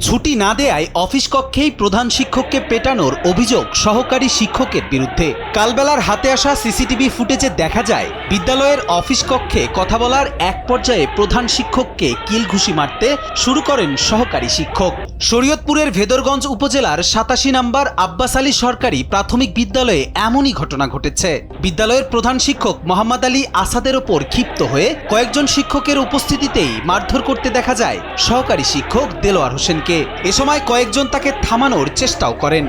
ছুটি না দেয়ায় অফিস কক্ষেই প্রধান শিক্ষককে পেটানোর অভিযোগ সহকারী শিক্ষকের বিরুদ্ধে। কালবেলার হাতে আসা সিসিটিভি ফুটেজে দেখা যায় বিদ্যালয়ের অফিস কক্ষে কথা বলার এক পর্যায়ে প্রধান শিক্ষককে কিল ঘুষি মারতে শুরু করেন সহকারী শিক্ষক। শরীয়তপুরের ভেদরগঞ্জ উপজেলার ৮৭ নম্বর আব্বাস আলী সরকারি প্রাথমিক বিদ্যালয়ে এমনই ঘটনা ঘটেছে। বিদ্যালয়ের প্রধান শিক্ষক মোহাম্মদ আলী আসাদের ওপর ক্ষিপ্ত হয়ে কয়েকজন শিক্ষকের উপস্থিতিতেই মারধর করতে দেখা যায় সহকারী শিক্ষক দেলোয়ার হোসেনকে। এ সময় কয়েকজন তাকে থামানোর চেষ্টাও করেন।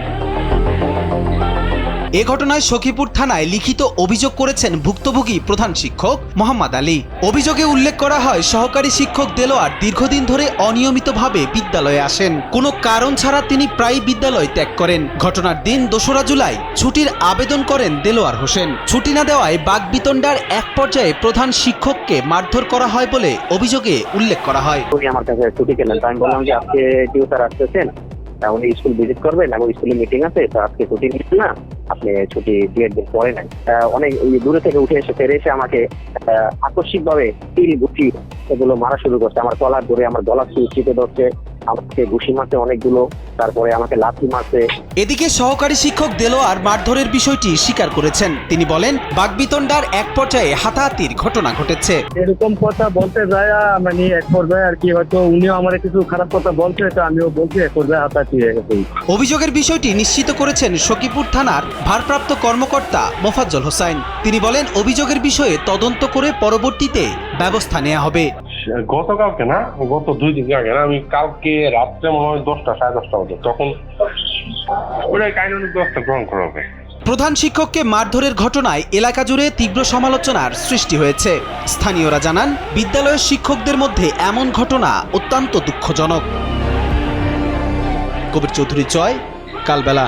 এ ঘটনায় সখীপুর থানায় লিখিত অভিযোগ করেছেন ভুক্তভোগী প্রধান শিক্ষক মোহাম্মদ আলী। অভিযোগে উল্লেখ করা হয় সহকারী শিক্ষক দেলোয়ার দীর্ঘদিন ধরে অনিয়মিতভাবে বিদ্যালয়ে আসেন। কোনো কারণ ছাড়া তিনি প্রায় বিদ্যালয় ত্যাগ করেন। ঘটনার দিন ২রা জুলাই ছুটির আবেদন করেন দেলোয়ার হোসেন। ছুটি না দেওয়ায় বাকবিতণ্ডার এক পর্যায়ে প্রধান শিক্ষককে মারধর করা হয় বলে অভিযোগে উল্লেখ করা হয়। আমার কাছে ছুটি কেলেন, আমি বললাম যে আজকে টিউটার আসতেছেন, উনি স্কুল ভিজিট করবেন এবং স্কুলে মিটিং আছে, তো আজকে ছুটি নিচ্ছে না, আপনি ছুটি 2 দিন পরে নেন। অনেক দূরে থেকে উঠে এসে ফেরে এসে আমাকে আকস্মিক ভাবে তিল গুটি এগুলো মারা শুরু করছে। আমার গলার ধরে আমার গলা চিপে ধরছে, আমাকে ঘুষি মারছে অনেকগুলো, তারপরে আমাকে লাথি মারছে। এদিকে সহকারী শিক্ষক দেলোয়ার মারধরের বিষয়টি স্বীকার করেছেন। তিনি বলেন বাকবিতণ্ডার এক পর্যায়ে হাতাহাতির ঘটনা ঘটেছে। এরকম কথা বলতে যায় মানে এক পর্যায়ে আর কি হয়তো উনিও আমার কিছু খারাপ কথা বলছে, তো আমিও বলছি, এক পর্যায়ে হাতাহাতি হয়ে গেছে। অভিযোগের বিষয়টি নিশ্চিত করেছেন সখীপুর থানার ভারপ্রাপ্ত কর্মকর্তা মোফাজ্জল হোসাইন। তিনি বলেন অভিযোগের বিষয়ে তদন্ত করে পরবর্তীতে ব্যবস্থা নেওয়া হবে। গতকালকে না, গত 2 দিন আগে না, আমি কালকে রাত্রে মনে হয় 10টা সাড়ে 10টা মতো, তখন ওটাই কাইনুনি ব্যবস্থা গ্রহণ করা হবে। প্রধান শিক্ষককে মারধরের ঘটনায় এলাকা জুড়ে তীব্র সমালোচনার সৃষ্টি হয়েছে। স্থানীয়রা জানান বিদ্যালয়ের শিক্ষকদের মধ্যে এমন ঘটনা অত্যন্ত দুঃখজনক। কবির চৌধুরী জয়, কালবেলা।